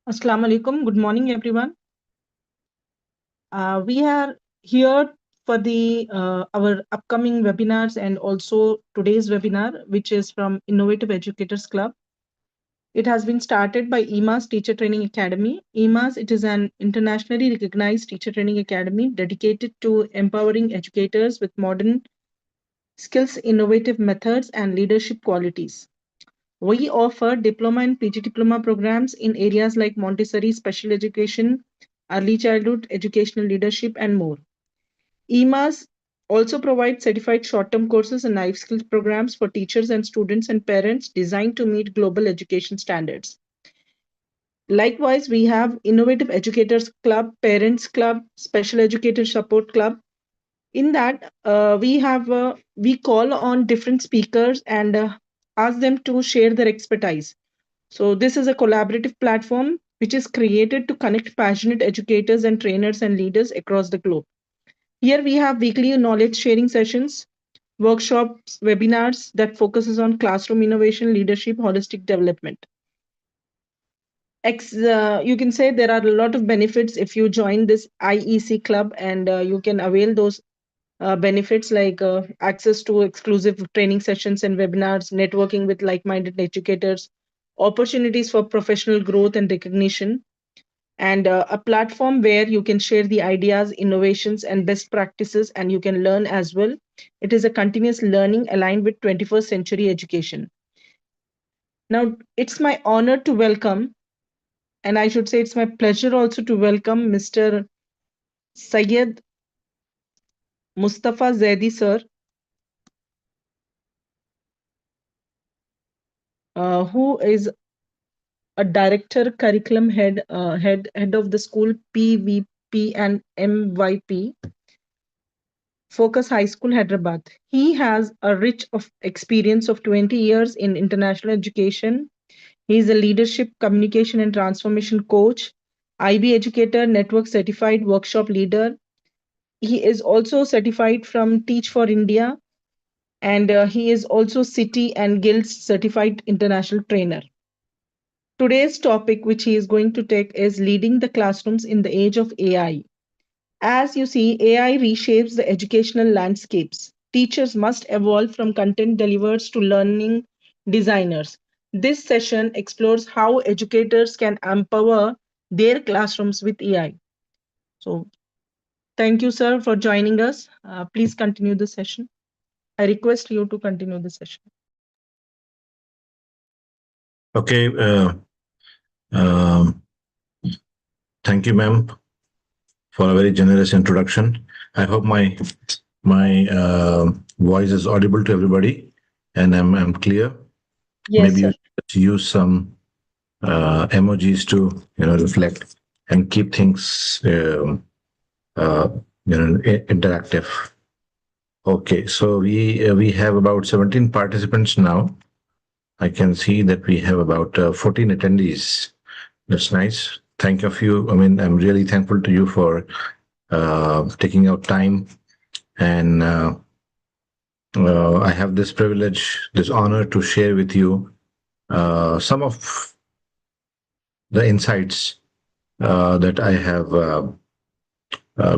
Assalamu alaikum. Good morning, everyone. We are here for the our upcoming webinars and also today's webinar, which is from Innovative Educators Club. It has been started by EMAS Teacher Training Academy. EMAS, it is an internationally recognized teacher training academy dedicated to empowering educators with modern skills, innovative methods, and leadership qualities. We offer diploma and PG diploma programs in areas like Montessori, special education, early childhood, educational leadership, and more. EMAS also provides certified short term courses and life skills programs for teachers and students and parents designed to meet global education standards. Likewise, we have Innovative Educators Club, Parents Club, Special Educator Support Club. In that, we call on different speakers and ask them to share their expertise. So this is a collaborative platform which is created to connect passionate educators and trainers and leaders across the globe. Here we have weekly knowledge sharing sessions, workshops, webinars that focuses on classroom innovation, leadership, holistic development. You can say there are a lot of benefits if you join this IEC club, and you can avail those benefits like access to exclusive training sessions and webinars, networking with like-minded educators, opportunities for professional growth and recognition, and a platform where you can share the ideas, innovations, and best practices, and you can learn as well. It is a continuous learning aligned with 21st century education. Now, it's my honor to welcome, and I should say it's my pleasure also to welcome Mr. Syed Mustafa Zaidi sir, who is a director, curriculum head of the school PVP and MYP, Focus High School, Hyderabad. He has a rich of experience of 20 years in international education. He is a leadership, communication, and transformation coach, IB educator, network certified workshop leader. He is also certified from Teach for India, and he is also City and Guilds certified international trainer. Today's topic, which he is going to take, is leading the classrooms in the age of AI. As you see, AI reshapes the educational landscapes. Teachers must evolve from content delivers to learning designers. This session explores how educators can empower their classrooms with AI. So, thank you, sir, for joining us. Please continue the session. I request you to continue the session. Okay. Um, Thank you, ma'am, for a very generous introduction. I hope my voice is audible to everybody, and I'm clear. Yes, Maybe sir. you should use some emojis to reflect and keep things uh, interactive. Okay, so we have about 17 participants now. I can see that we have about 14 attendees. That's nice. Thank you of you. I mean, I'm really thankful to you for taking out time, and I have this privilege, this honor to share with you some of the insights that I have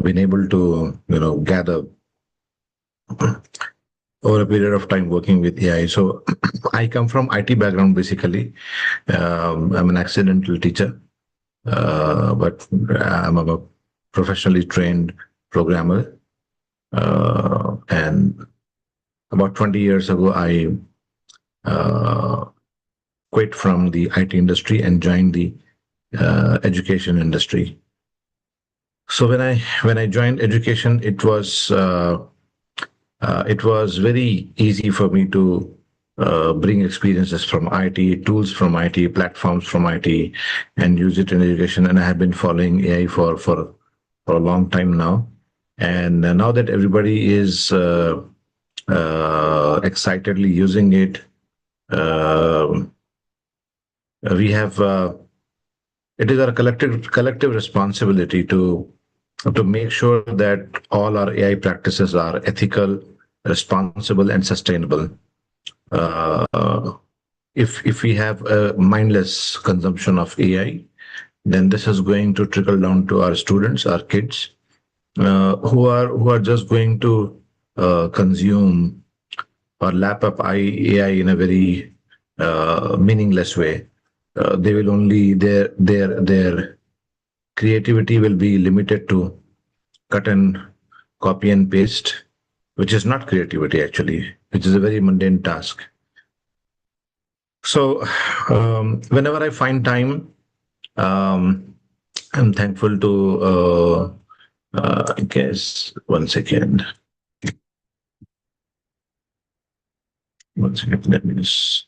been able to, gather over a period of time working with AI. So I come from IT background basically. I'm an accidental teacher, but I'm a professionally trained programmer. And about 20 years ago, I quit from the IT industry and joined the education industry. So when I joined education, it was very easy for me to bring experiences from IT, tools from IT, platforms from IT, and use it in education. And I have been following AI for a long time now. And now that everybody is excitedly using it, um we have it is our collective responsibility to make sure that all our AI practices are ethical, responsible, and sustainable. Uh, if we have a mindless consumption of AI, then this is going to trickle down to our students, our kids, who are just going to consume or lap up AI in a very meaningless way. They will only their creativity will be limited to cut and copy and paste, which is not creativity actually, which is a very mundane task. So whenever I find time, um, I'm thankful to. I guess 1 second. 1 second. Let me just.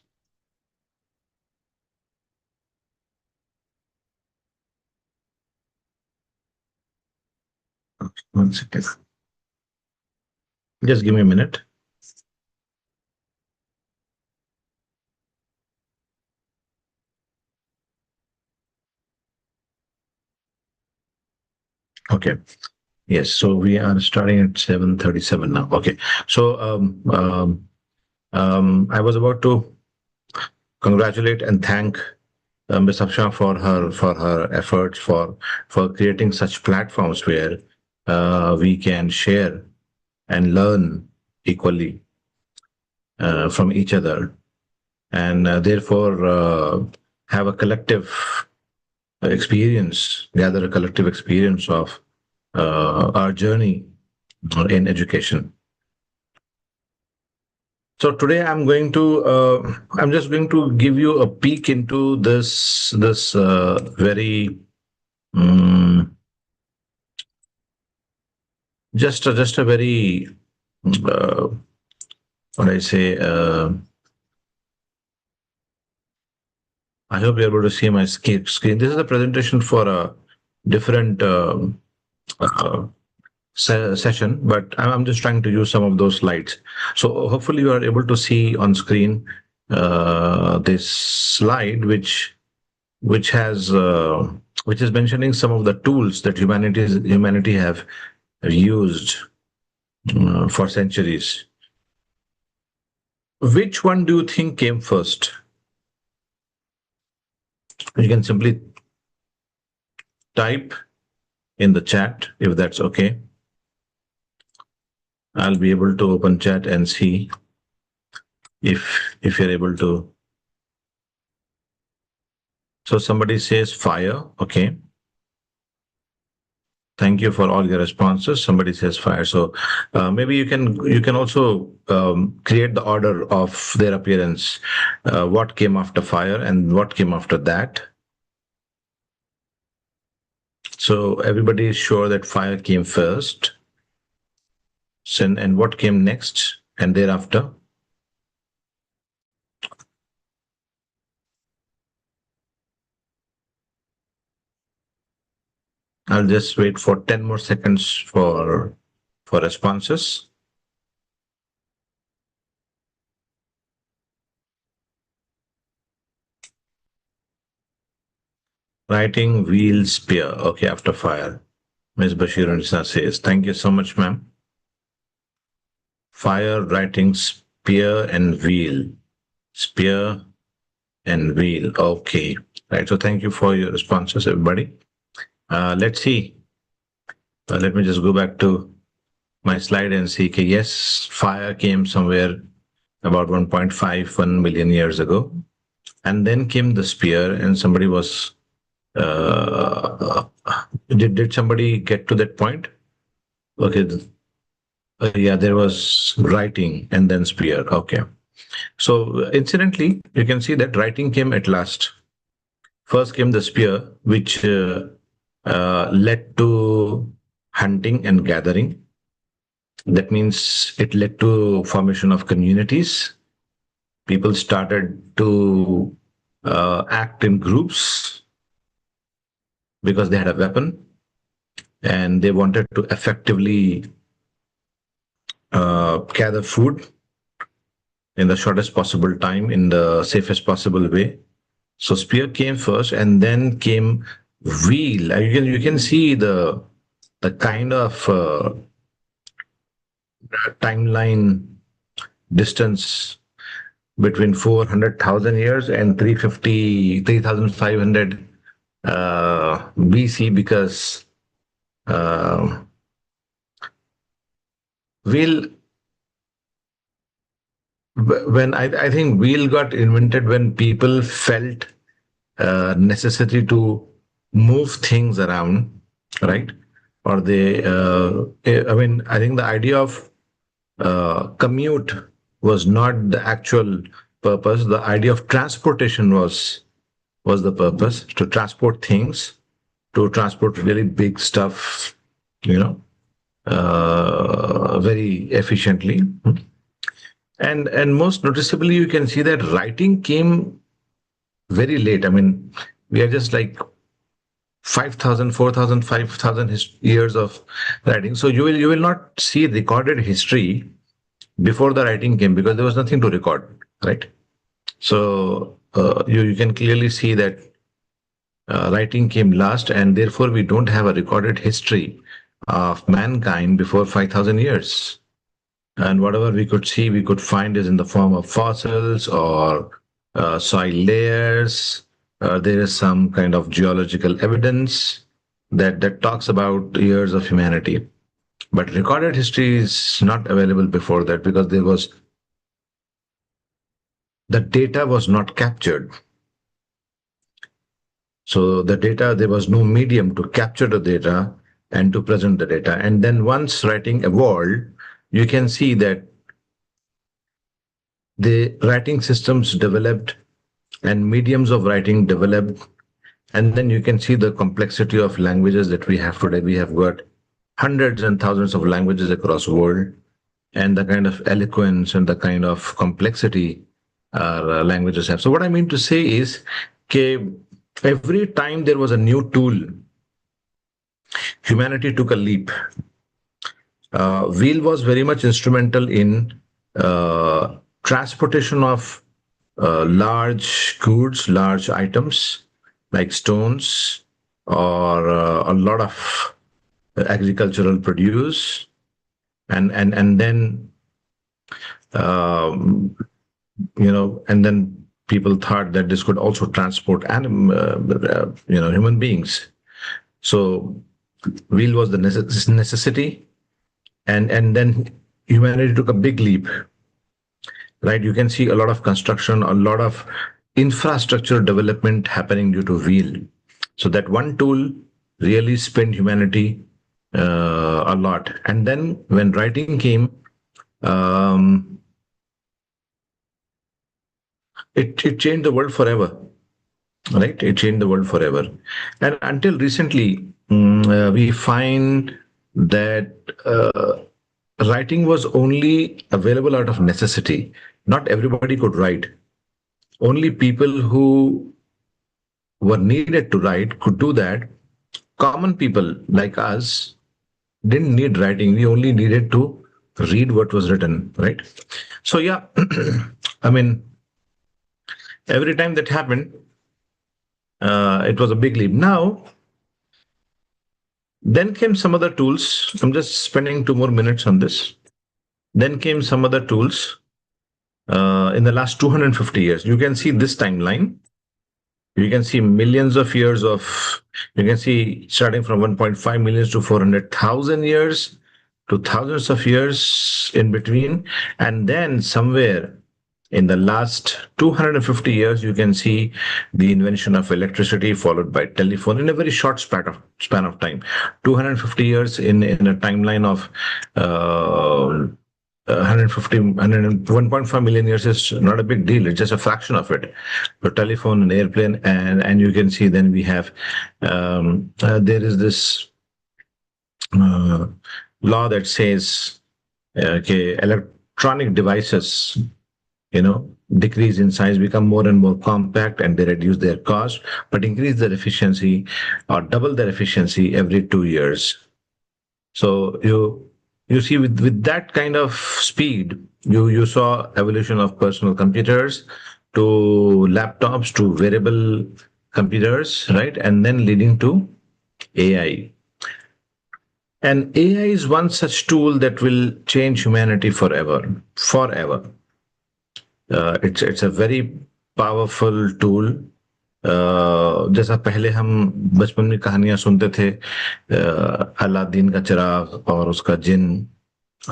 Okay, 1 second. Just give me a minute. Okay. Yes. So we are starting at 7:37 now. Okay. So I was about to congratulate and thank Ms. Afsha for her efforts for creating such platforms where we can share and learn equally from each other, and therefore have a collective experience, gather a collective experience of our journey in education. So today I'm just going to give you a peek into this very um, just a very what I say. I hope you're able to see my screen. This is a presentation for a different uh, session, but I'm just trying to use some of those slides. So hopefully you are able to see on screen this slide, which has which is mentioning some of the tools that humanity have used for centuries. Which one do you think came first? You can simply type in the chat if that's okay. I'll be able to open chat and see if you're able to. So somebody says fire. Okay. Thank you for all your responses. Somebody says fire. So maybe you can also create the order of their appearance. What came after fire and what came after that. So everybody is sure that fire came first. And what came next and thereafter? I'll just wait for 10 more seconds for responses. Writing, wheel, spear. Okay, after fire. Ms. Bashir Nisa says, thank you so much, ma'am. Fire, writing, spear, and wheel. Spear and wheel. Okay. Right. So thank you for your responses, everybody. Let's see. Let me just go back to my slide and see. Okay, yes, fire came somewhere about 1.51 million years ago. And then came the spear, and somebody was did somebody get to that point? Okay. Yeah, there was writing and then spear. Okay. So incidentally, you can see that writing came at last. First came the spear, which led to hunting and gathering. That means it led to formation of communities. People started to act in groups because they had a weapon and they wanted to effectively gather food in the shortest possible time, in the safest possible way. So spear came first, and then came wheel. You can see the kind of timeline distance between 400,000 years and 350, 3,500 BC, because uh, wheel when I think wheel got invented when people felt necessity to move things around, right? Or they, I mean, I think the idea of commute was not the actual purpose. The idea of transportation was the purpose, to transport things, to transport really big stuff, you know, very efficiently. And most noticeably, you can see that writing came very late. I mean, we are just like 5,000, 4,000, 5,000 years of writing. So you will not see recorded history before the writing came, because there was nothing to record, right? So you can clearly see that writing came last, and therefore we don't have a recorded history of mankind before 5,000 years. And whatever we could see, we could find is in the form of fossils or soil layers. There is some kind of geological evidence that talks about years of humanity. But recorded history is not available before that, because the data was not captured. So the data, there was no medium to capture the data and to present the data. And then once writing evolved, you can see that the writing systems developed and mediums of writing developed. And then you can see the complexity of languages that we have today. We have got hundreds and thousands of languages across the world, and the kind of eloquence and the kind of complexity our languages have. So what I mean to say is, okay, every time there was a new tool, humanity took a leap. Wheel was very much instrumental in transportation of large goods, large items like stones, or a lot of agricultural produce, and then um, and then people thought that this could also transport human beings. So wheel was the necessity, and then humanity took a big leap, right? You can see a lot of construction, a lot of infrastructure development happening due to wheel. So that one tool really spent humanity a lot. And then when writing came, um, it changed the world forever, right? It changed the world forever. And until recently, we find that writing was only available out of necessity. Not everybody could write. Only people who were needed to write could do that. Common people like us didn't need writing. We only needed to read what was written, right? So yeah, I mean, every time that happened, it was a big leap. Now, then came some other tools. I'm just spending 2 more minutes on this. Then came some other tools in the last 250 years. You can see this timeline. You can see millions of years of, you can see starting from 1.5 million to 400,000 years to thousands of years in between. And then somewhere in the last 250 years, you can see the invention of electricity, followed by telephone, in a very short span of time. 250 years in a timeline of 150, 1.5 million years is not a big deal. It's just a fraction of it. So telephone and airplane, and you can see then we have, there is this uh, law that says, okay, electronic devices, decrease in size, become more and more compact, and they reduce their cost, but increase their efficiency or double their efficiency every 2 years. So you see, with that kind of speed, you saw evolution of personal computers to laptops to wearable computers, right? And then leading to AI. And AI is one such tool that will change humanity forever, forever. It's a very powerful tool. जैसा पहले हम बचपन में कहानियां सुनते थे, Aladdin का चिराग और उसका जिन,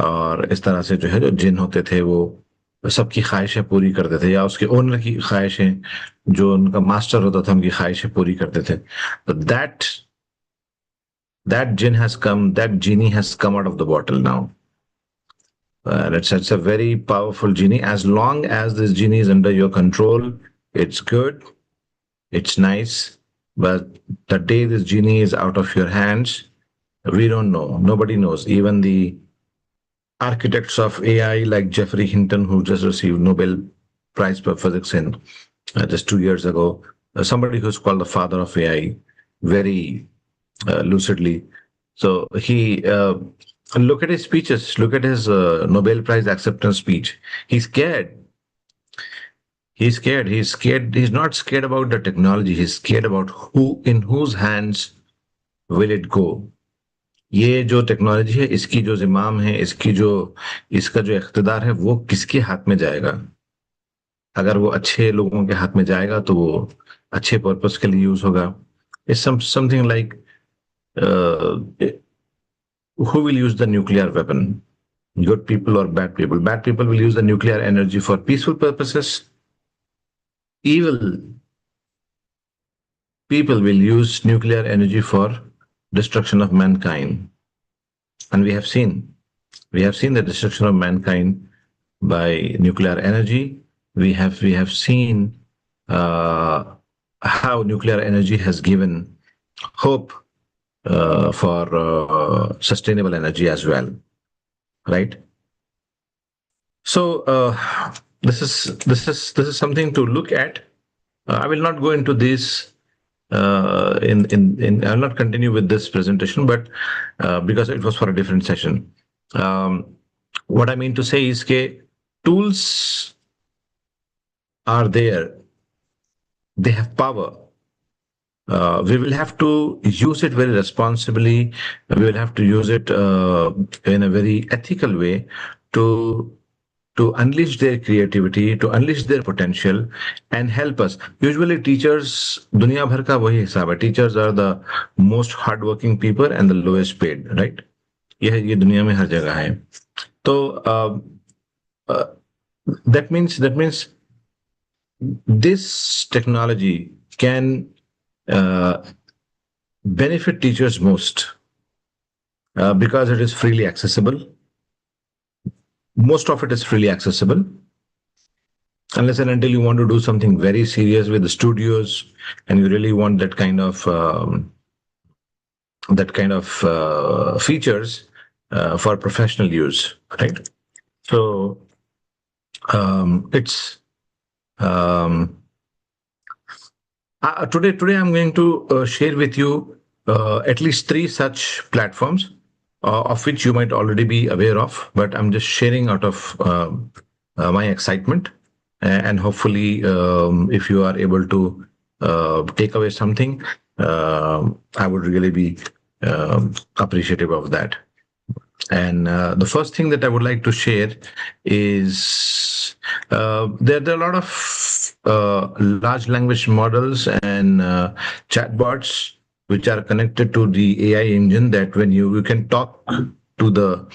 और इस तरह से जो है, जो जिन होते थे वो सबकी ख्वाहिशें पूरी करते थे, या उसके ओनर की ख्वाहिशें, जो उनका मास्टर होता था उनकी ख्वाहिशें पूरी करते थे. तो that jinn has come, that genie has come out of the bottle now. It's a very powerful genie. As long as this genie is under your control, it's good, it's nice. But the day this genie is out of your hands, we don't know. Nobody knows. Even the architects of AI, like Jeffrey Hinton, who just received Nobel Prize for Physics in just 2 years ago, somebody who's called the father of AI, very lucidly. So he look at his speeches. Look at his Nobel Prize acceptance speech. He's scared. He's scared. He's scared. He's not scared about the technology. He's scared about who, in whose hands will it go. ये जो technology है, इसकी जो जिमाम है, इसका जो इख्तिदार है, वो किसके हाथ में जाएगा. अगर वो अच्छे लोगों के हाथ में जाएगा तो वो अच्छे पर्पस के लिए यूज होगा. It's something like, who will use the nuclear weapon? Good people or bad people? Bad people will use the nuclear energy for peaceful purposes. Evil people will use nuclear energy for destruction of mankind. And we have seen the destruction of mankind by nuclear energy. We have seen how nuclear energy has given hope for sustainable energy as well, right? So this is something to look at. I will not go into this. In I'll not continue with this presentation, but because it was for a different session. What I mean to say is that tools are there. They have power. We will have to use it very responsibly. We will have to use it in a very ethical way to unleash their creativity, to unleash their potential, and help us. Usually, teachers, दुनिया भर का वही हिसाब है. Teachers are the most hardworking people and the lowest paid, right? ये दुनिया में हर जगह है. तो uh, that means this technology can uh, benefit teachers most because it is freely accessible. Most of it is freely accessible, unless and until you want to do something very serious with the studios and you really want that kind of features for professional use, right? So it's today I'm going to share with you at least 3 such platforms, of which you might already be aware of, but I'm just sharing out of my excitement. And hopefully, if you are able to take away something, I would really be appreciative of that. And the first thing that I would like to share is there are a lot of large language models and chatbots which are connected to the AI engine, that when you can talk to the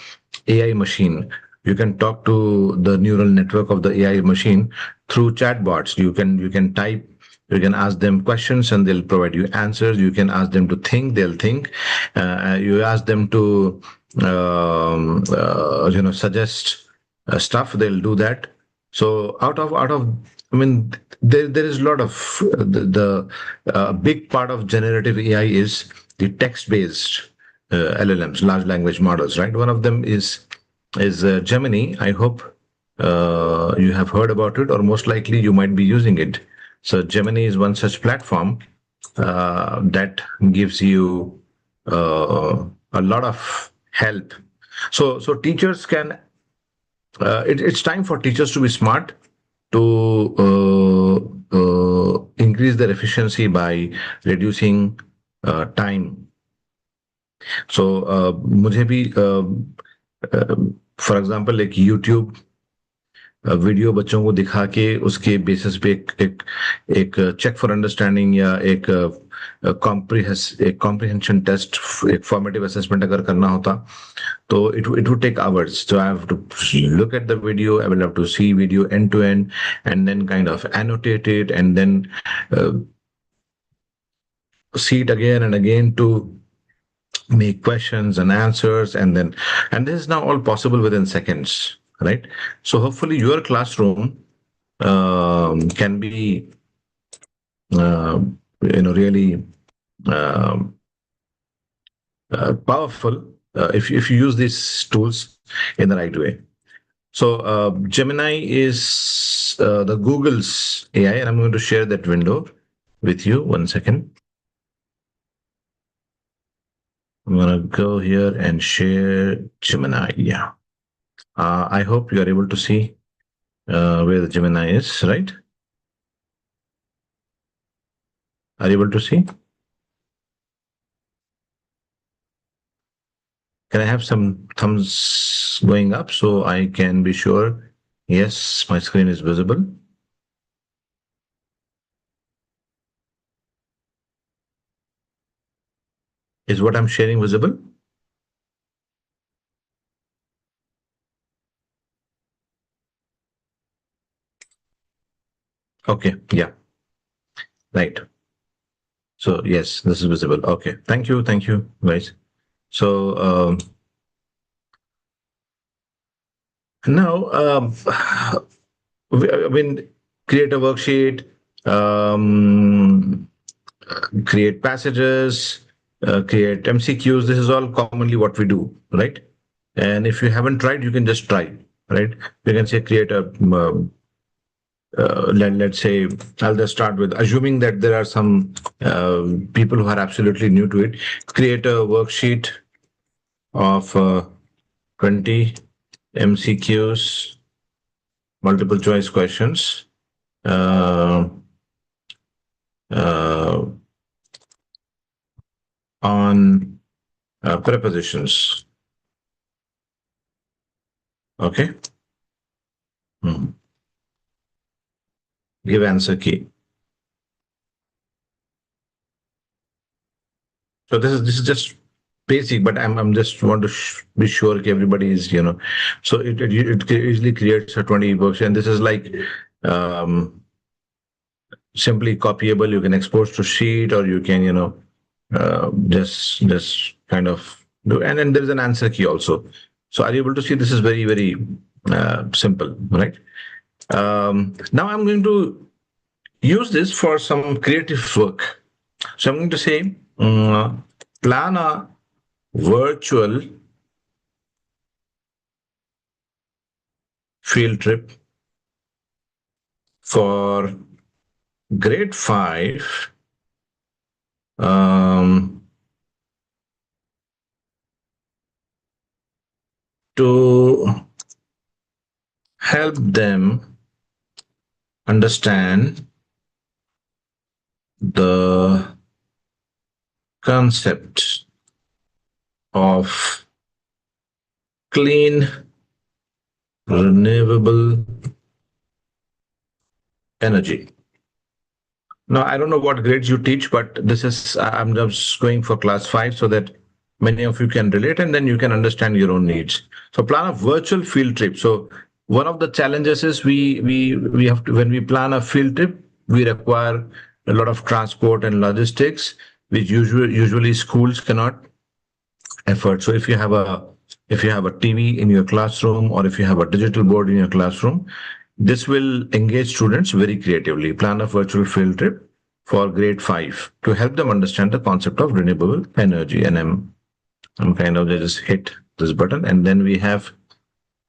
AI machine, you can talk to the neural network of the AI machine through chatbots. You can type, you can ask them questions and they'll provide you answers. You can ask them to think, they'll think. You ask them to suggest stuff, they'll do that. So out of I mean, there is a lot of the big part of generative AI is the text based LLMs, large language models, right? One of them is Gemini. I hope you have heard about it, or most likely you might be using it. So Gemini is one such platform that gives you a lot of help. So teachers can. It's time for teachers to be smart, to increase their efficiency by reducing time. So मुझे भी, for example, like YouTube, video बच्चों को दिखा के उसके basis पे एक check for understanding या एक कॉम्प्रिहेंशन टेस्ट, एक फॉर्मेटिव असेसमेंट अगर करना होता तो it would take hours. So I have to look at the video. I will have to see video end to end, and then kind of annotate it, and then uh, see it again and again to make questions and answers, and this is now all possible within seconds, right? So hopefully your classroom can be really um, powerful if you use these tools in the right way. So Gemini is the Google's AI, and I'm going to share that window with you. 1 second. I'm going to go here and share Gemini. Yeah. I hope you are able to see where the Gemini is, right? Are you able to see? Can I have some thumbs going up so I can be sure? Yes, my screen is visible. Is what I'm sharing visible? Okay, yeah, right. So yes, this is visible. Okay, thank you, guys. So now, I mean, create a worksheet, um, create passages, create MCQs. This is all commonly what we do, right? And if you haven't tried, you can just try, right? You can say create a let's say I'll just start with assuming that there are some people who are absolutely new to it. Create a worksheet of 20 MCQs, multiple choice questions, uh, uh, on prepositions. Okay. Hmm. Give answer key. So this is just basic, but I'm just want to be sure that everybody is So it easily creates a 20 books, and this is like um, simply copyable. You can export to sheet, or you can just kind of do, and then there is an answer key also. So are you able to see? This is very simple, right? Now I'm going to use this for some creative work. So I'm going to say plan a virtual field trip for grade 5 to help them understand the concept of clean, renewable energy. Now, I don't know what grades you teach, but this is, I'm just going for class 5 so that many of you can relate and then you can understand your own needs. So plan a virtual field trip. So one of the challenges is we have to, when we plan a field trip, we require a lot of transport and logistics, which usually schools cannot effort. So if you have a TV in your classroom, or if you have a digital board in your classroom, this will engage students very creatively. Plan a virtual field trip for grade 5 to help them understand the concept of renewable energy. And I'm kind of just hit this button, and then we have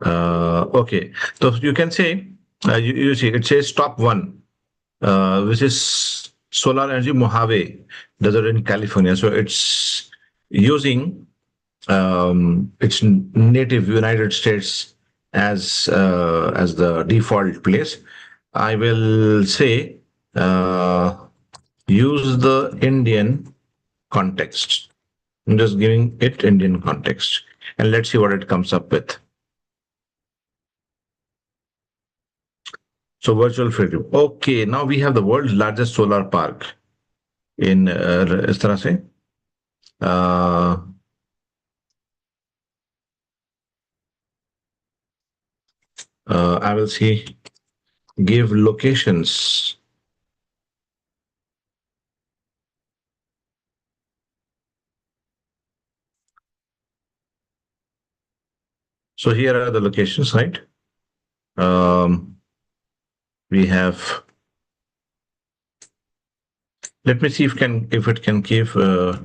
okay. So you can say you see it says top one, which is solar energy Mojave Desert in California. So it's using its native United States as the default place. I will say use the Indian context. I'm just giving it Indian context, and let's see what it comes up with. So virtual field trip. Okay, now we have the world's largest solar park in इस तरह से uh, I will see give locations. So here are the locations, right? We have. Let me see if it can give uh,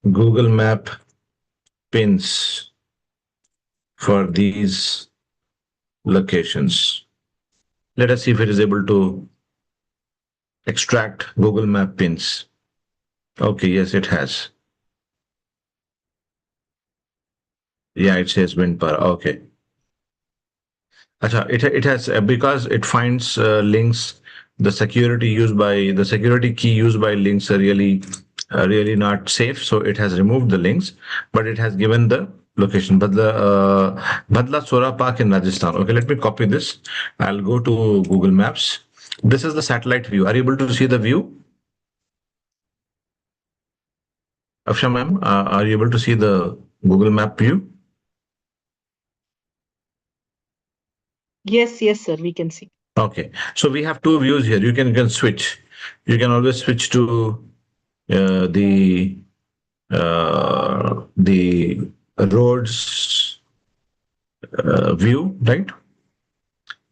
Google Map pins for these locations. Let us see if it is able to extract Google Map pins. Okay, yes, it has. Yeah, it says wind power. Okay. Acha, it has because it finds links. The security key used by links are really not safe. So it has removed the links, but it has given the location. But the Badla Sora Park in Rajasthan. Okay, let me copy this. I'll go to Google Maps. This is the satellite view. Are you able to see the view? Afsha ma'am, are you able to see the Google Map view? Yes, yes, sir, we can see. Okay, so we have two views here. You can switch. You can always switch to uh, the the roads view, right?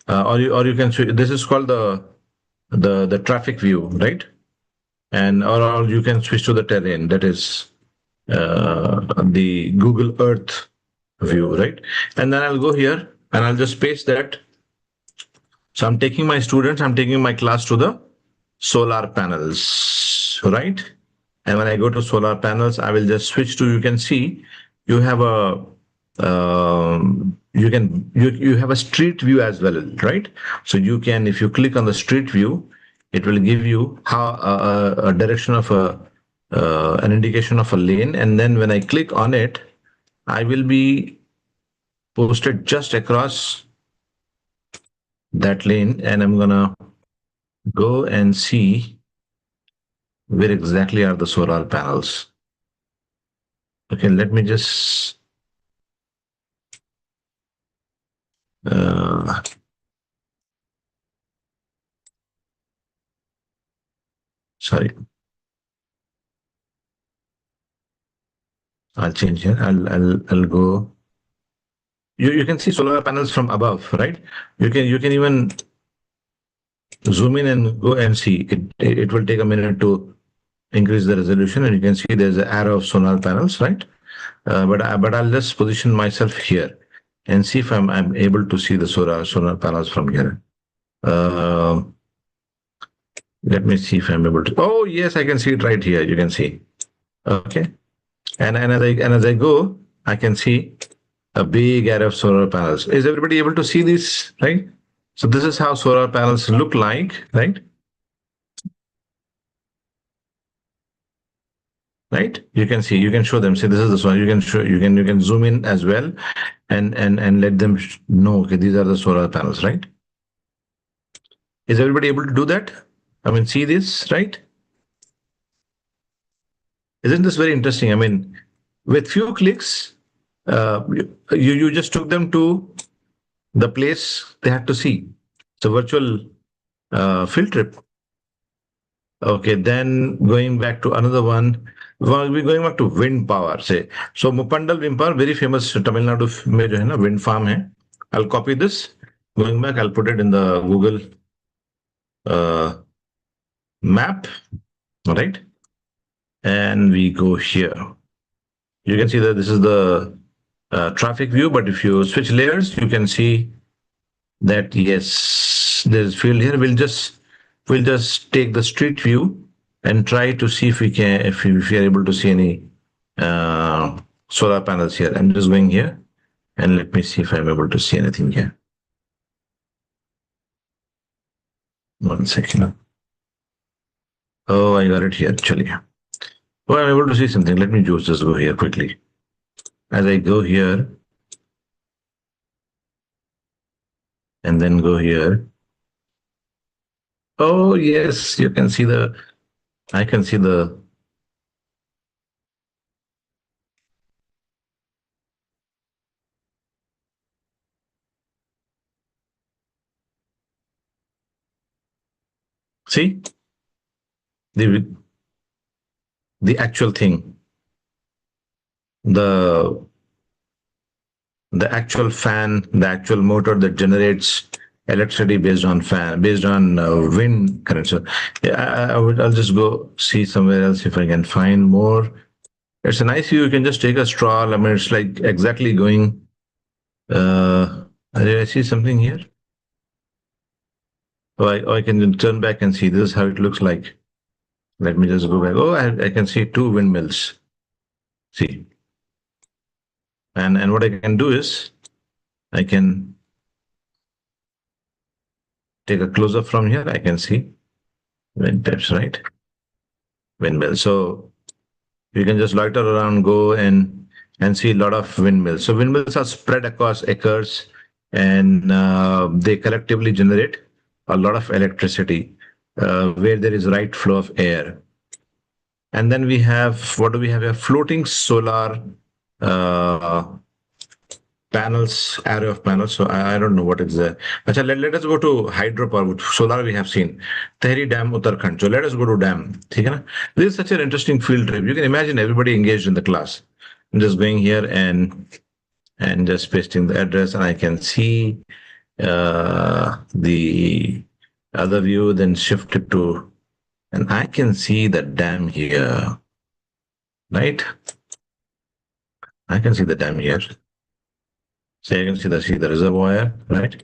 Or you can switch. This is called the traffic view, right? And or you can switch to the terrain. That is the Google Earth view, right? And then I'll go here and I'll just paste that. So I'm taking my students, I'm taking my class to the solar panels, right? And when I go to solar panels, I will just switch to, you can see, you have a, you have a street view as well, right? So you can, if you click on the street view, it will give you how a direction of an indication of a lane. And then when I click on it, I will be posted just across that lane, and I'm gonna go and see where exactly are the solar panels. Okay, let me just uh, sorry, I'll change here. I'll go. You can see solar panels from above, right? You can even zoom in and go and see. It will take a minute to increase the resolution, and you can see there's an arrow of solar panels, right? But I'll just position myself here and see if I'm able to see the solar panels from here. Uh, Let me see if I'm able to. Oh yes, I can see it right here. You can see. Okay. And as I go, I can see a big array of solar panels. Is everybody able to see this? Right. So this is how solar panels look like, right? Right. You can see. You can show them. Say this is the solar. You can show. You can zoom in as well, and let them know. Okay, these are the solar panels, right? Is everybody able to do that? I mean, see this, right? Isn't this very interesting? I mean, with few clicks, you just took them to the place they had to see. It's a virtual field trip. Okay, then going back to another one, well, we're going back to wind power. Say so, Mupandal wind power, very famous Tamil Nadu में जो है ना wind farm है. I'll copy this. Going back, I'll put it in the Google uh, map, right? And we go here. You can see that this is the traffic view, but if you switch layers, you can see that yes, there's field here. We'll just take the street view and try to see if we are able to see any solar panels here. I'm just going here and let me see if I'm able to see anything here. 1 second. Oh, I got it here actually. Oh, I'm able to see something. Let me just go here quickly. As I go here, and then go here. Oh, yes, you can see I can see see the the actual thing, the the actual fan, the actual motor that generates electricity based on wind current. So yeah, I'll just go see somewhere else if I can find more. It's a nice view. You can just take a stroll. I mean, it's like exactly going. Did I see something here? I can turn back and see. This is how it looks like. Let me just go back. Oh, I can see two windmills. See, and what I can do is I can take a close up from here. I can see wind types, right? Windmill. So you can just loiter around, go and see a lot of windmills. So windmills are spread across acres, and they collectively generate a lot of electricity where there is right flow of air. And then we have, what do we have here? Floating solar uh, panels, array of panels. So I don't know what is there. Acha, let us go to hydropower. Solar we have seen. Tehri Dam, Uttarakhand. So let us go to dam. ठीक है ना? This is such an interesting field trip. You can imagine everybody engaged in the class. I'm just going here and just pasting the address, and I can see the other view, then shift it to, and I can see the dam here, right? I can see the dam here. So you can see the reservoir, right?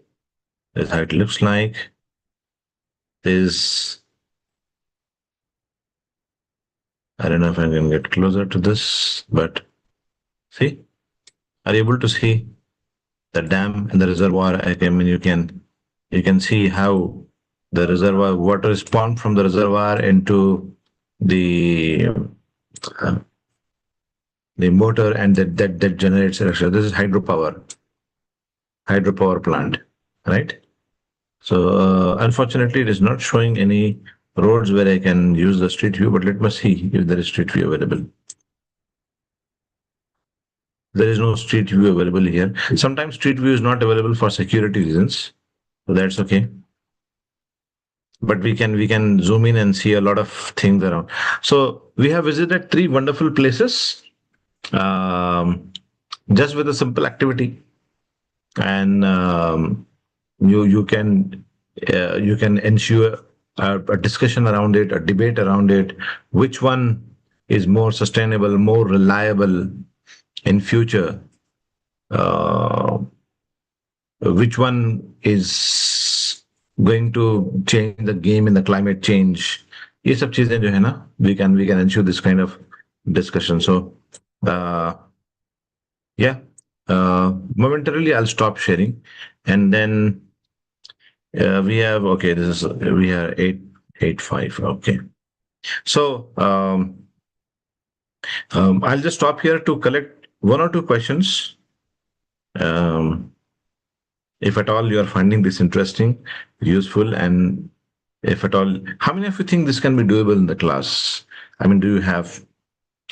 That's how it looks like. There's, I don't know if I can get closer to this, but see, are you able to see the dam and the reservoir? I mean, you can see how the reservoir water is pumped from the reservoir into the uh, the motor, and that generates electricity. This is hydropower plant, right? So unfortunately, it is not showing any roads where I can use the street view, but let me see if there is street view available. There is no street view available here. Sometimes street view is not available for security reasons, so that's okay. But we can zoom in and see a lot of things around. So we have visited three wonderful places, um, just with a simple activity, and you can ensure a discussion around it, a debate around it, which one is more sustainable, more reliable in future, uh, which one is going to change the game in the climate change. ये सब चीजें जो है ना, we can ensure this kind of discussion. So yeah, momentarily I'll stop sharing, and then we have, okay, this is, we are 885. Okay, so I'll just stop here to collect one or two questions. Um, if at all you are finding this interesting, useful, and if at all, how many of you think this can be doable in the class? I mean, do you have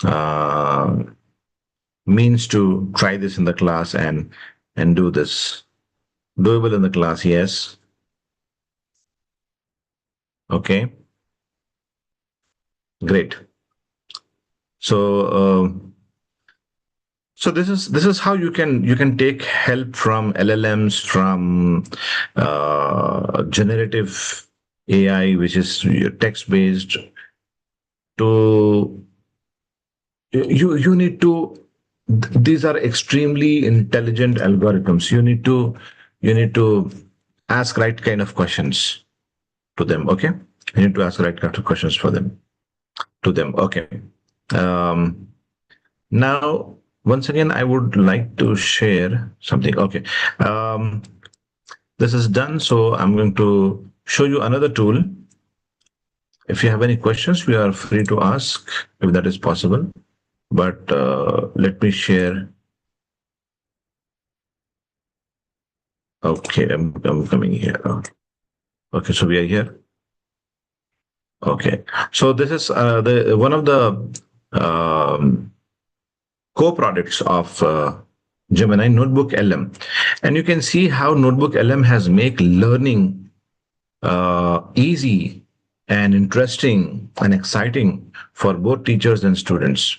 uh, means to try this in the class and do this? Doable in the class, yes. Okay, great. So so this is how you can take help from LLMs, from generative AI, which is text based. To you need to, these are extremely intelligent algorithms. You need to ask right kind of questions to them. Okay, you need to ask right kind of questions for them to them. Okay. Um, Now, once again, I would like to share something. Okay. This is done. So I'm going to show you another tool. If you have any questions, we are free to ask if that is possible. But let me share Okay, I'm coming here. Okay, so we are here. Okay, so this is the one of the um, co-products of Gemini Notebook LM, and you can see how Notebook LM has make learning easy and interesting and exciting for both teachers and students.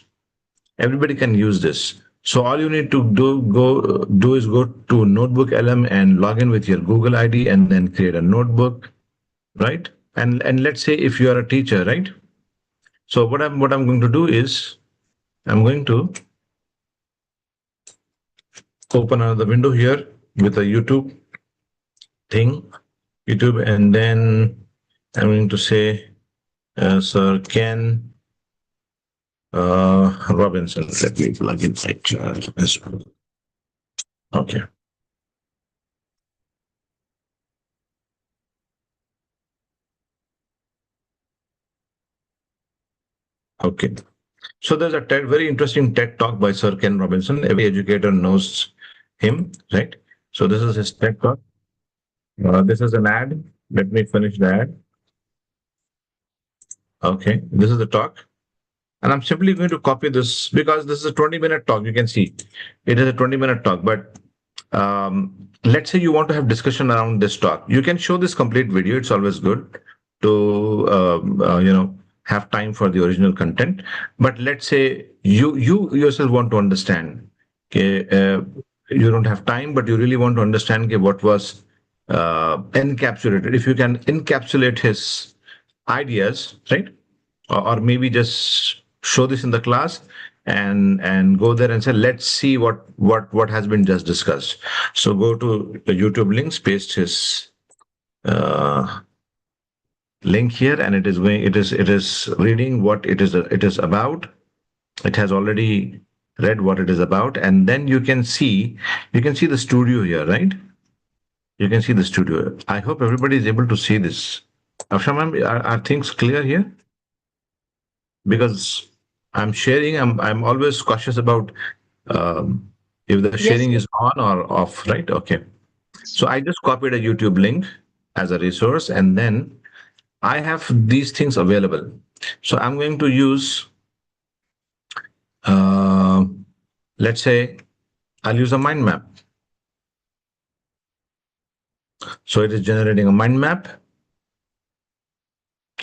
Everybody can use this. So all you need to do is go to Notebook LM and log in with your Google ID and then create a notebook, right? And let's say if you are a teacher, right? So what I'm going to do is I'm going to open another window here with a YouTube thing, YouTube, and then I'm going to say, Sir Ken Robinson. Let me plug in my chat as well. Okay. Okay. So there's a very interesting TED talk by Sir Ken Robinson. Every educator knows him, right? So this is his TED talk. This is an ad. Let me finish the ad. Okay. This is the talk. And I'm simply going to copy this because this is a 20-minute talk. You can see it is a 20-minute talk. But let's say you want to have discussion around this talk. You can show this complete video. It's always good to have time for the original content. But let's say you yourself want to understand. Okay, you don't have time, but you really want to understand okay, what was encapsulated. If you can encapsulate his ideas, right? Or maybe just show this in the class and go there and say let's see what has been just discussed. So go to the YouTube links, paste his uh, link here, and it is reading what it is about. It has already read what it is about, and then you can see the studio here, right? You can see the studio. I hope everybody is able to see this. Afsha ma'am, are things clear here? Because I'm always cautious about um, if the Yes, sharing sir. is on or off, right? Okay. So I just copied a YouTube link as a resource, and then I have these things available. So I'm going to use, uh, let's say, I'll use a mind map. So it is generating a mind map.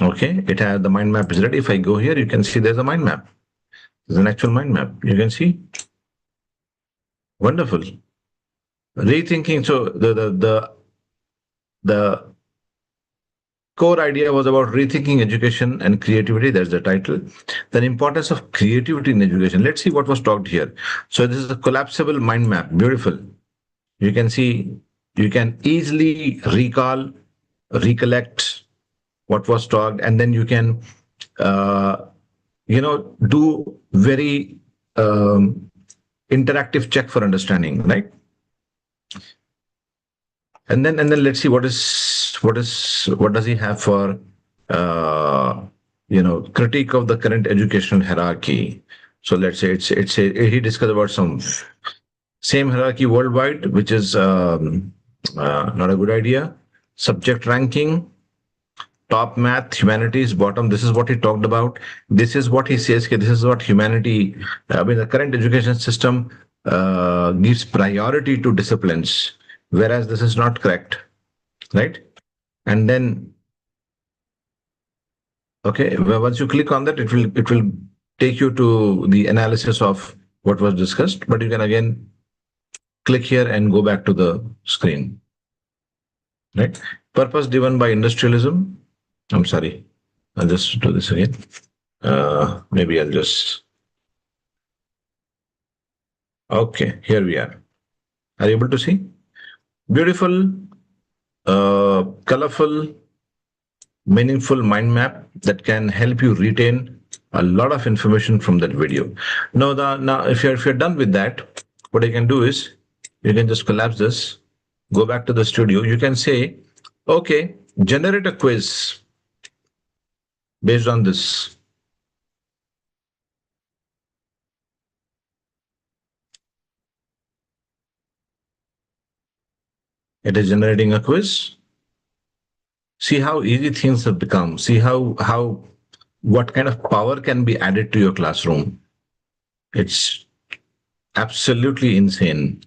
Okay, it has the mind map is ready. If I go here, you can see there's a mind map. There's an actual mind map. You can see. Wonderful. Rethinking. So the core idea was about rethinking education and creativity. That's the title. The importance of creativity in education. Let's see what was talked here. So this is a collapsible mind map. Beautiful. You can see, you can easily recollect what was talked, and then you can, uh, do very interactive check for understanding, right? And then let's see what does he have for uh, critique of the current educational hierarchy. So let's say he discussed about some same hierarchy worldwide, which is not a good idea. Subject ranking, top math, humanities, bottom. This is what he talked about. This is what he says. Okay, this is what humanity. I mean, the current education system gives priority to disciplines, whereas this is not correct, right? And then, okay, well, once you click on that, it will take you to the analysis of what was discussed. But you can again click here and go back to the screen, right? Purpose driven by industrialism. I'm sorry. I'll just do this again. Maybe I'll just. Okay, here we are. Are you able to see? Beautiful, colorful, meaningful mind map that can help you retain a lot of information from that video. Now if you're done with that, what you can do is you can just collapse this, go back to the studio. You can say, okay, generate a quiz based on this. It is generating a quiz. See how easy things have become. See how what kind of power can be added to your classroom. It's absolutely insane.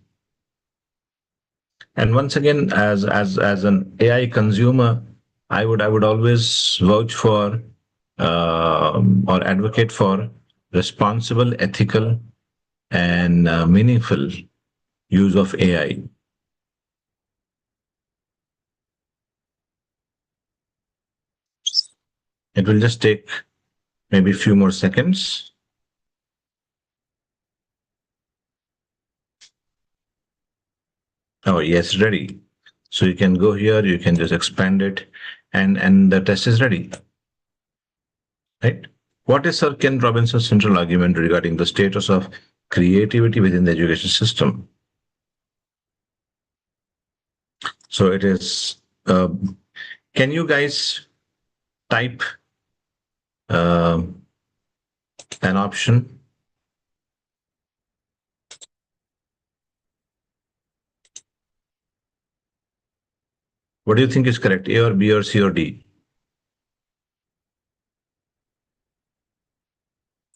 And once again, as an AI consumer, I would always vouch for or advocate for responsible, ethical, and meaningful use of AI. It will just take maybe a few more seconds. Oh, yes, ready. So you can go here, you can just expand it, and the test is ready, right? What is Sir Ken Robinson's central argument regarding the status of creativity within the education system? So it is, can you guys type uh, an option? What do you think is correct, A or B or C or D?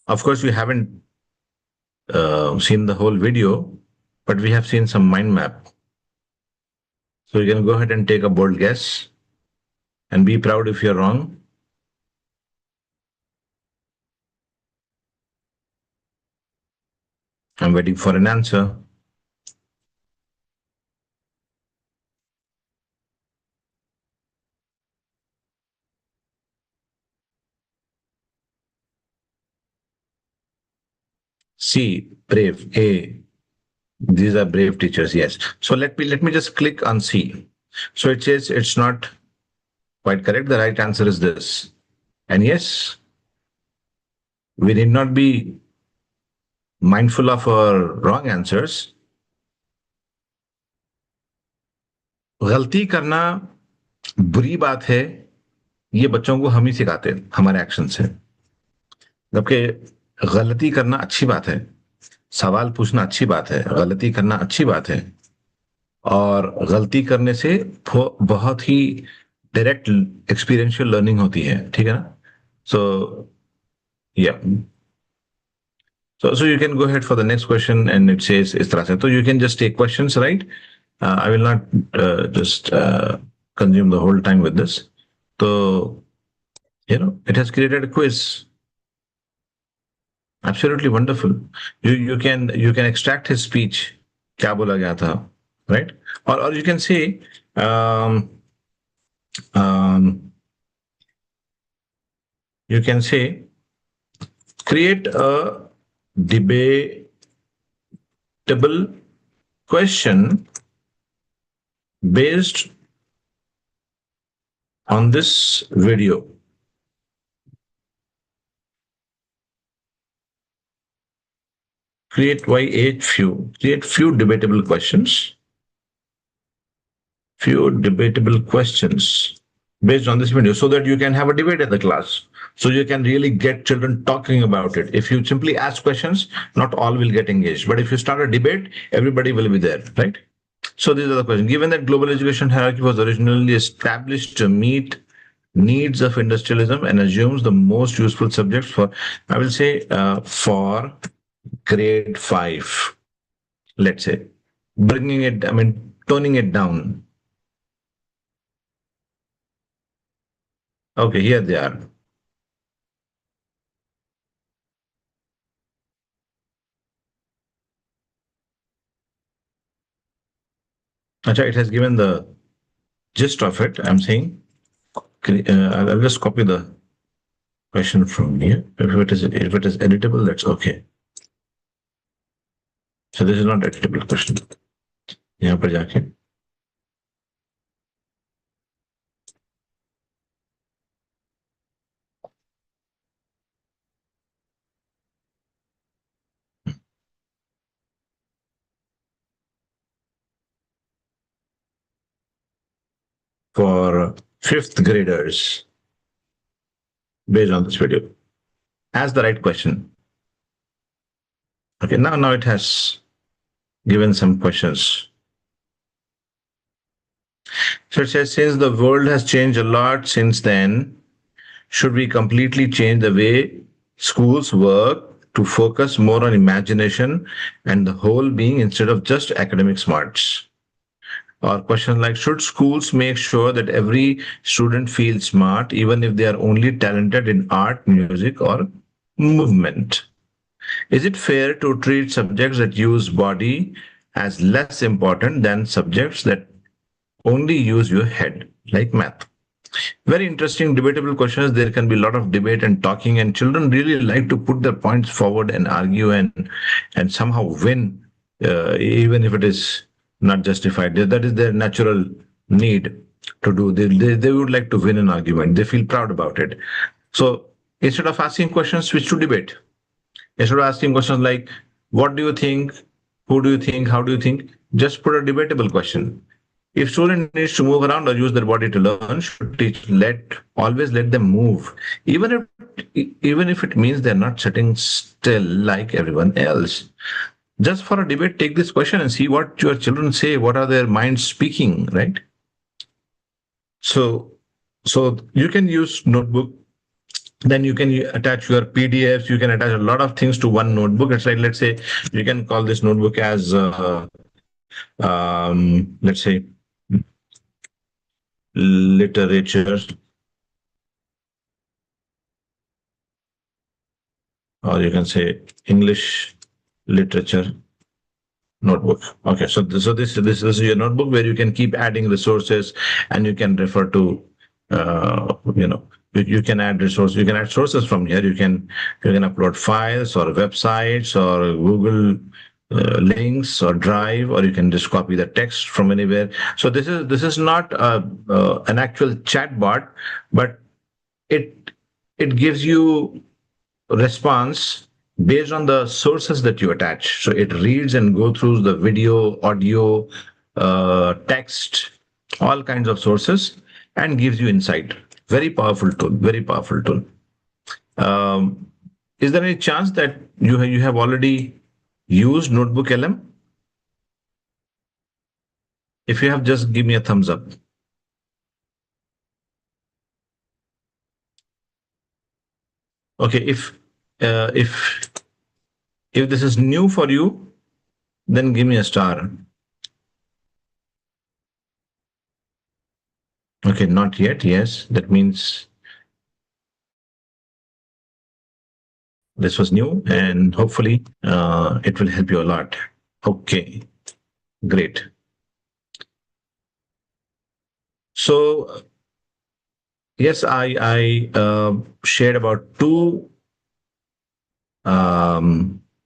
Of course, we haven't seen the whole video, but we have seen some mind map. So you can go ahead and take a bold guess and be proud if you're wrong. I'm waiting for an answer. C, brave. A, these are brave teachers. Yes. So let me just click on C. So it says it's not quite correct. The right answer is this. And yes, we need not be mindful of our wrong answers. गलती करना बुरी बात है, ये बच्चों को हम ही सिखाते हैं हमारे एक्शन से। जबकि गलती करना अच्छी बात है, सवाल पूछना अच्छी बात है, गलती करना अच्छी बात है, और गलती करने से बहुत ही डायरेक्ट एक्सपीरियंशियल लर्निंग होती है, ठीक है ना? सो या so you can go ahead for the next question, and it says is तरह से, so you can just take questions, right? I will not just consume the whole time with this. So it has created a quiz. Absolutely wonderful. You can extract his speech. क्या बोला गया था, right? Or you can say um, um, you can say create a debatable question based on this video. Create few debatable questions. Few debatable questions based on this video, so that you can have a debate in the class. So you can really get children talking about it. If you simply ask questions, not all will get engaged. But if you start a debate, everybody will be there, right? So these are the questions. Given that global education hierarchy was originally established to meet needs of industrialism and assumes the most useful subjects for, I will say, for grade 5, let's say, toning it down. Okay, here they are. Acha, it has given the gist of it. I'm saying, I'll just copy the question from here. If it is editable, that's okay. So this is not editable question. यहाँ पर जाके for 5th graders based on this video as the right question. Okay, now it has given some questions. So it says, since the world has changed a lot since then, should we completely change the way schools work to focus more on imagination and the whole being instead of just academic smarts? Or questions like, should schools make sure that every student feels smart, even if they are only talented in art, music, or movement? Is it fair to treat subjects that use body as less important than subjects that only use your head, like math? Very interesting, debatable questions. There can be a lot of debate and talking, and children really like to put their points forward and argue and somehow win, even if it is not justified. That is their natural need to do. They would like to win an argument. They feel proud about it. So instead of asking questions, switch to debate. Instead of asking questions like, what do you think? Who do you think? How do you think? Just put a debatable question. If student needs to move around or use their body to learn, should teach always let them move, even if it means they're not sitting still like everyone else. Just for a debate, take this question and see what your children say. What are their minds speaking, right? So, so you can use notebook. Then you can attach your PDFs. You can attach a lot of things to one notebook. It's like, let's say, you can call this notebook as, let's say, literature, or you can say English literature notebook. Okay, so this is your notebook where you can keep adding resources, and you can refer to, you can add resources. You can add sources from here. You can upload files or websites or Google links or Drive, or you can just copy the text from anywhere. So this is not an actual chat bot, but it it gives you response based on the sources that you attach. So it reads and go through the video, audio, text, all kinds of sources, and gives you insight. Very powerful tool. Very powerful tool. Um, is there any chance that you have already used Notebook LM? If you have, just give me a thumbs up. Okay, if this is new for you, then give me a star. Okay, not yet. Yes, that means this was new, and hopefully it will help you a lot. Okay, great. So yes, I shared about two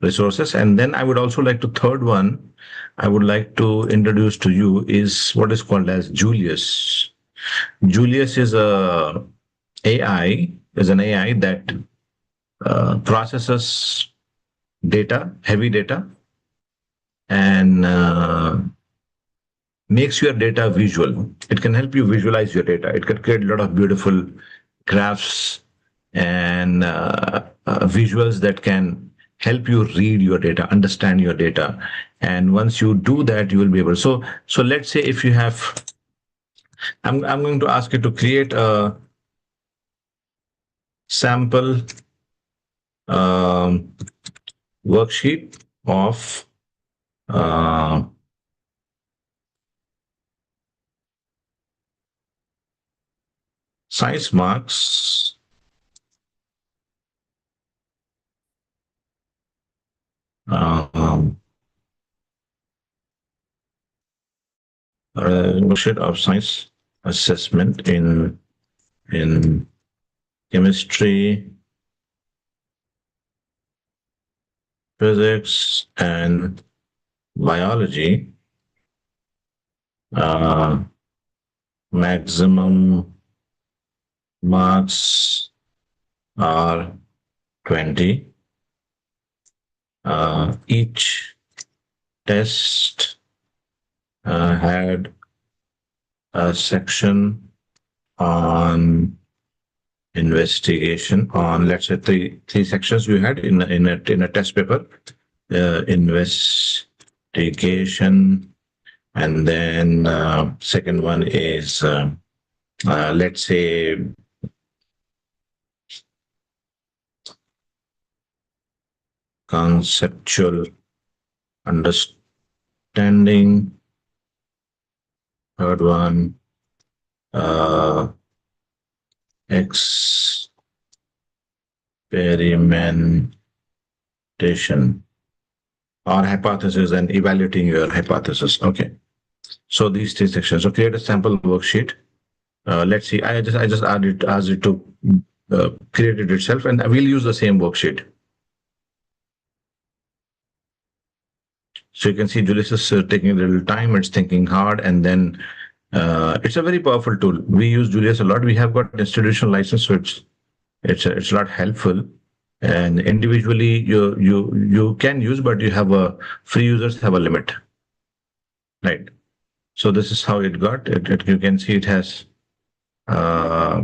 resources, and then I would also like to third one. I would like to introduce to you is what is called as Julius. Julius is an AI that processes data, heavy data, and makes your data visual. It can help you visualize your data. It can create a lot of beautiful graphs and visuals that can help you read your data, understand your data. And once you do that, you will be able. So let's say if you have, I'm going to ask you to create a sample um, worksheet of uh, science marks, um, worksheet of science assessment in chemistry, physics, and biology. Maximum marks are 20. Each test had a section on investigation, on, let's say, three sections you had in a test paper. Investigation, And then second one is, let's say, conceptual understanding. Third one, uh, experimentation or hypothesis and evaluating your hypothesis. Okay. So these three sections. So create a sample worksheet. Let's see. I just asked it to create it itself, and we'll use the same worksheet. So you can see Julius is taking a little time. It's thinking hard, and then it's a very powerful tool. We use Julius a lot. We have got institutional license, so it's a lot helpful. And individually, you can use, but you have a free users have a limit, right? So this is how it got. You can see it has uh,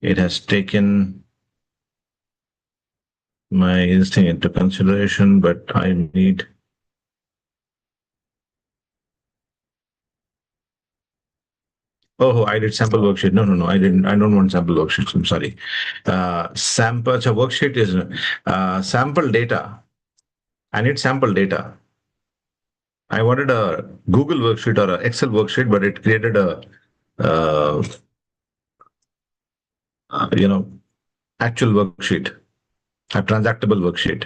taken my instinct into consideration, but I need. Oh, I did sample worksheet. No, I didn't. I don't want sample worksheets. I'm sorry. Sample so worksheet is sample data. I need sample data. I wanted a Google worksheet or an Excel worksheet, but it created a uh, actual worksheet, a transactable worksheet.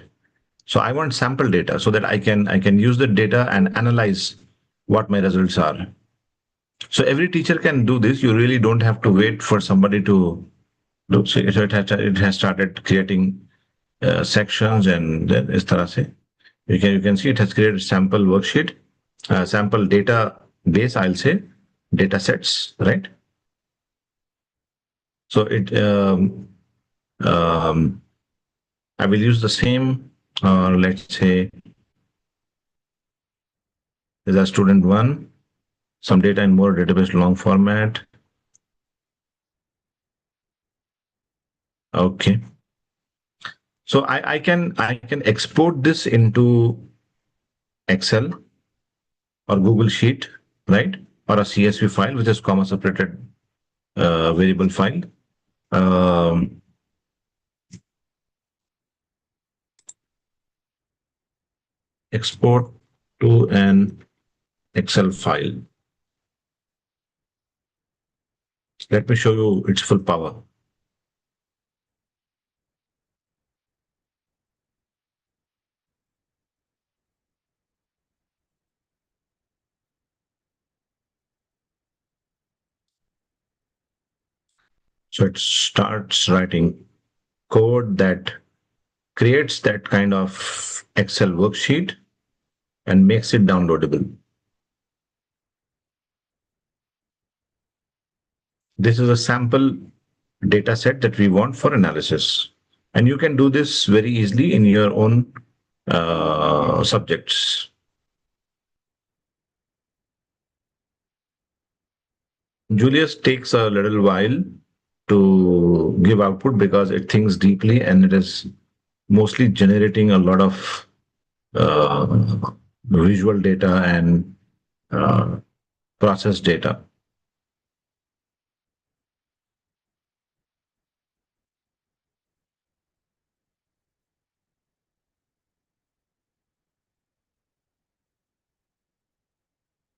So I want sample data so that I can use the data and analyze what my results are. So every teacher can do this. You really don't have to wait for somebody to look. So it has started creating sections, and then is tarah se you can see it has created sample worksheet, sample data base. I'll say data sets, right? So I will use the same. Let's say there's a student one, some data in more database long format. Okay. So I can export this into Excel or Google Sheet, right? Or a CSV file, which is comma separated variable file. Um, export to an Excel file. Let me show you its full power. So it starts writing code that creates that kind of Excel worksheet and makes it downloadable. This is a sample data set that we want for analysis. And you can do this very easily in your own subjects. Julius takes a little while to give output because it thinks deeply and it is mostly generating a lot of visual data and process data.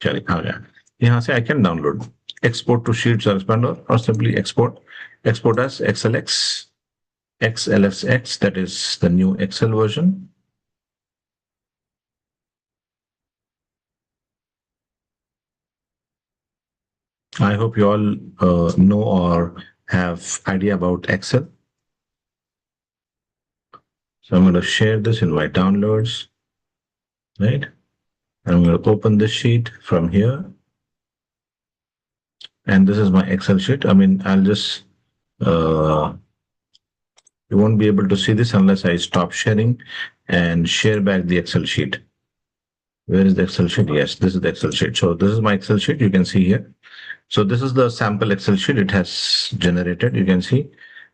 चलिए आ गया यहाँ से I can download, export to sheets or expander, or simply export as XLX, XLSX, that is the new Excel version. I hope you all know or have idea about Excel. So I'm going to share this in my downloads, right? And I'm going to open this sheet from here. And this is my Excel sheet. I mean, I'll just, you won't be able to see this unless I stop sharing and share back the Excel sheet. Where is the Excel sheet? Yes, this is the Excel sheet. So this is my Excel sheet. You can see here. So this is the sample Excel sheet it has generated. You can see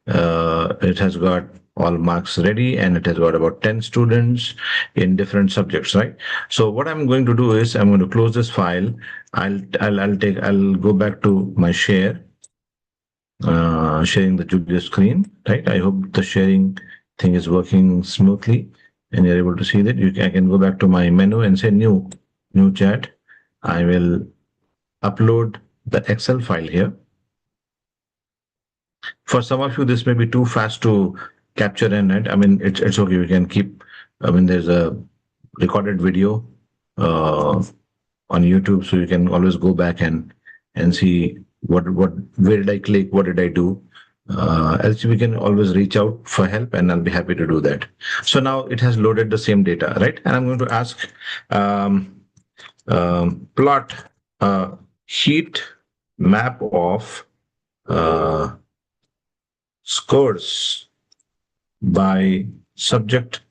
it has got all marks ready, and it has got about 10 students in different subjects, right? So what I'm going to do is I'm going to close this file. I'll go back to my share, sharing the Julia screen, right? I hope the sharing thing is working smoothly and you're able to see that. I can go back to my menu and say new chat. I will upload the Excel file here. For some of you, this may be too fast to capture in it. I mean, it's okay. We can keep. I mean, there's a recorded video uh, on YouTube, so you can always go back and see what where did I click, what did I do. Else we can always reach out for help, and I'll be happy to do that. So now it has loaded the same data, right? And I'm going to ask um, plot a heat map of uh, scores by subject,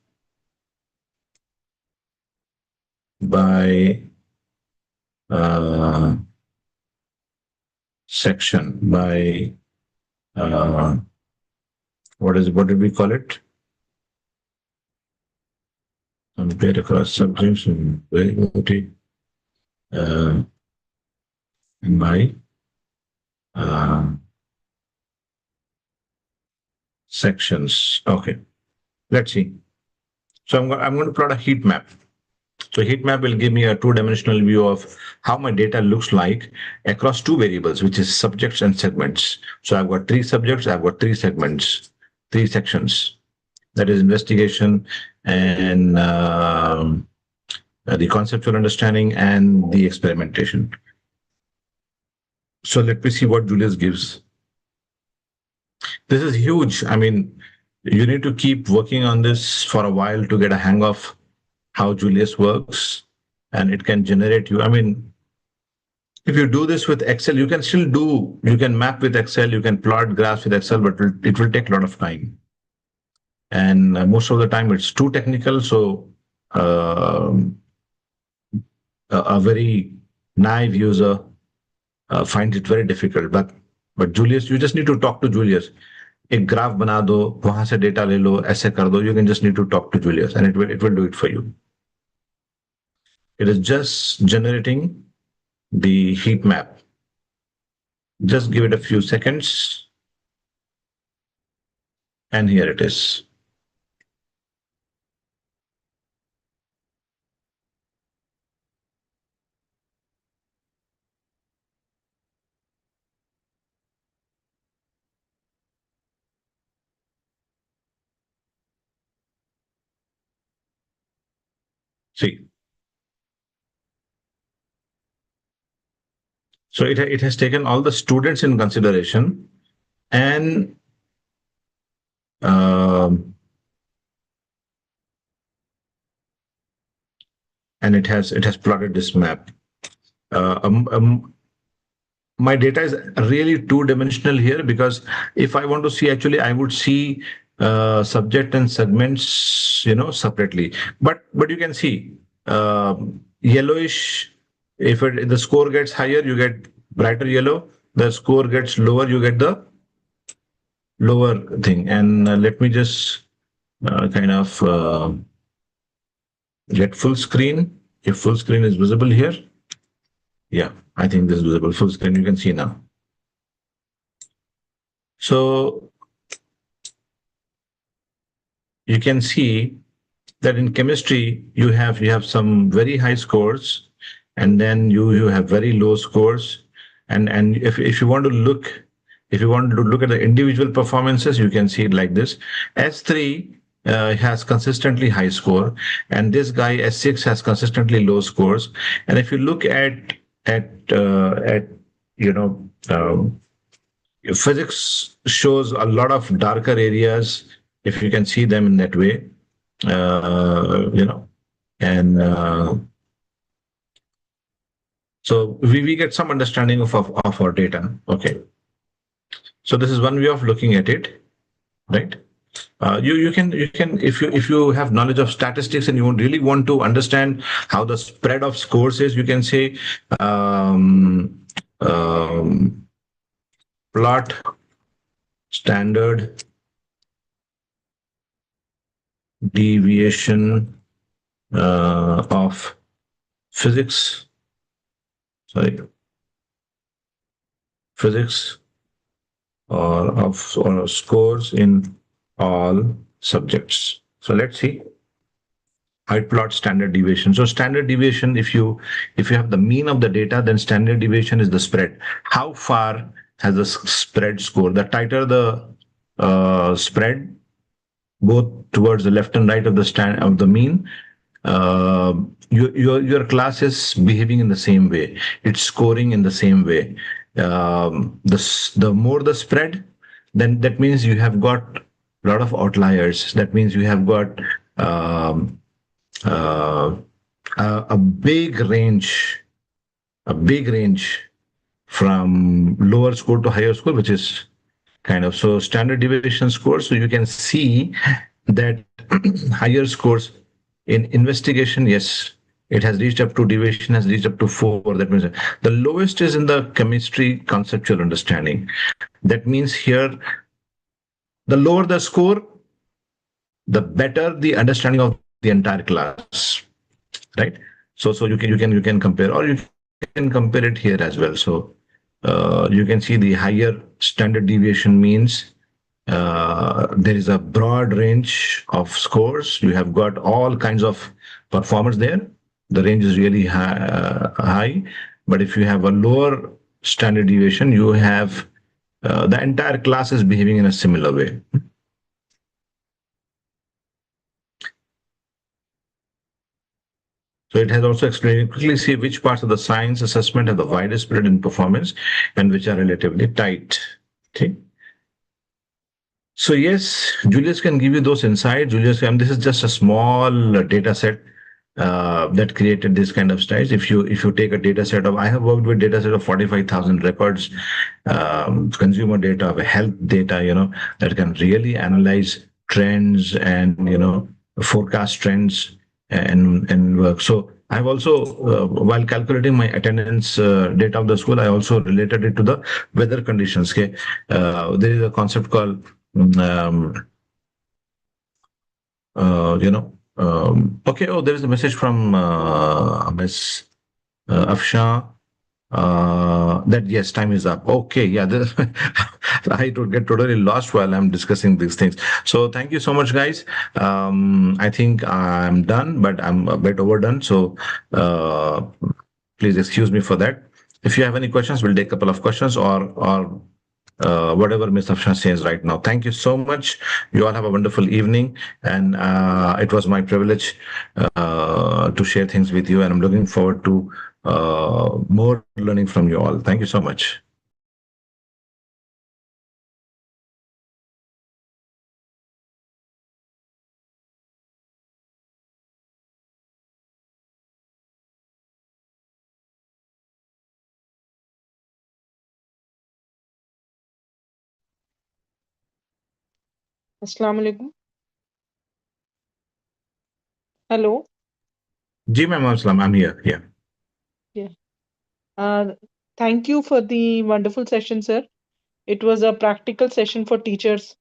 by uh, section, by what did we call it? Compare across subjects and variability by uh, sections. Okay, let's see. So I'm going to plot a heat map. So heat map will give me a two-dimensional view of how my data looks like across two variables, which is subjects and segments. So I've got three subjects, I've got three segments, three sections. That is investigation and the conceptual understanding and the experimentation. So let me see what Julius gives. This is huge. I mean, you need to keep working on this for a while to get a hang of how Julius works, and it can generate you. I mean, if you do this with Excel, you can still do, you can map with Excel, you can plot graphs with Excel, but it will take a lot of time. And most of the time it's too technical. So a very naive user finds it very difficult. But Julius, you just need to talk to Julius. एक graph बना दो, वहां से data ले लो, ऐसे कर दो. You can just need to talk to Julius, and it will do it for you. It is just generating the heat map. Just give it a few seconds, and here it is. See, so it has taken all the students in consideration, and um, it has plotted this map. Uh, um, um, my data is really two-dimensional here, because if I want to see, actually I would see subject and segments, separately. But you can see yellowish. If the score gets higher, you get brighter yellow. The score gets lower, you get the lower thing. And let me just kind of get full screen. If full screen is visible here, yeah, I think this is visible. Full screen, you can see now. So you can see that in chemistry you have some very high scores, and then you have very low scores. And if you want to look, at the individual performances, you can see it like this. S3 has consistently high score, and this guy S6 has consistently low scores. And if you look at you know physics shows a lot of darker areas, if you can see them in that way. And so we get some understanding of our data. Okay, so this is one way of looking at it, right? You can, if you have knowledge of statistics and you really want to understand how the spread of scores is, you can say plot standard deviation of physics, sorry, physics or scores in all subjects. So let's see. I plot standard deviation. So standard deviation, if you have the mean of the data, then standard deviation is the spread. How far has the spread score? The tighter the spread, both towards the left and right of the stand of the mean, uh, your class is behaving in the same way. It's scoring in the same way. The more the spread, then that means you have got a lot of outliers. That means you have got um, uh, a big range from lower score to higher score, which is kind of so standard deviation score. So you can see that higher scores in investigation, yes, it has reached up to deviation has reached up to 4. That means the lowest is in the chemistry conceptual understanding. That means here, the lower the score, the better the understanding of the entire class, right? So you can compare, or you can compare it here as well. So you can see the higher standard deviation means there is a broad range of scores. You have got all kinds of performers there. The range is really high. But if you have a lower standard deviation, you have the entire class is behaving in a similar way. So it has also explained, quickly see which parts of the science assessment have the widest spread in performance and which are relatively tight. Okay. So yes, Julius can give you those insights. Julius, this is just a small data set that created this kind of styles. If you take a data set of, I have worked with data set of 45,000 records, consumer data, health data, that can really analyze trends and forecast trends and work. So I've also, while calculating my attendance data of the school, I also related it to the weather conditions. Okay, there is a concept called um, okay. Oh, there is a message from Miss Afsha that yes, time is up. Okay, yeah, I to get totally lost while I'm discussing these things. So thank you so much, guys. I think I'm done, but I'm a bit overdone. So please excuse me for that. If you have any questions, we'll take a couple of questions or whatever Ms. Afshan says right now. Thank you so much. You all have a wonderful evening, and it was my privilege to share things with you, and I'm looking forward to more learning from you all. Thank you so much. Assalamu alaikum. Hello. Ji, ma'am, Aslam, I'm here. Yeah. Yeah. Uh, Thank you for the wonderful session, sir. It was a practical session for teachers,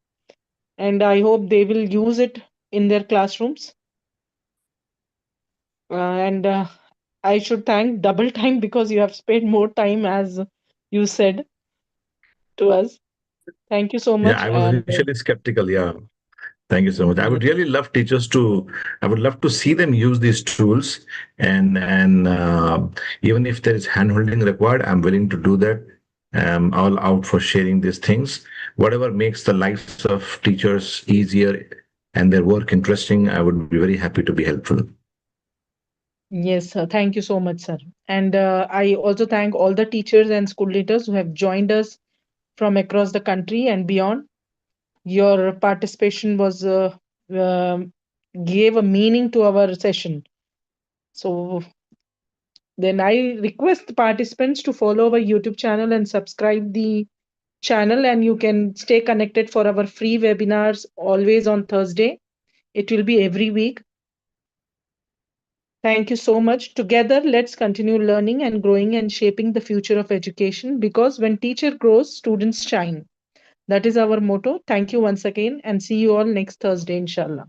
and I hope they will use it in their classrooms. And I should thank double time because you have spent more time, as you said to us. Thank you so Yeah, much. I was And initially skeptical. Yeah. Thank you so much. I would really love teachers to. I would love to see them use these tools, and even if there is handholding required, I'm willing to do that. I'm all out for sharing these things. Whatever makes the lives of teachers easier and their work interesting, I would be very happy to be helpful. yes, thank you so much, sir. And I also thank all the teachers and school leaders who have joined us from across the country and beyond. Your participation was um gave a meaning to our session. So then I request participants to follow our YouTube channel and subscribe the channel, and you can stay connected for our free webinars always on Thursday. It will be every week. Thank you so much. Together, let's continue learning and growing and shaping the future of education, because when teacher grows, students shine. That is our motto. Thank you once again, and see you all next Thursday, inshallah.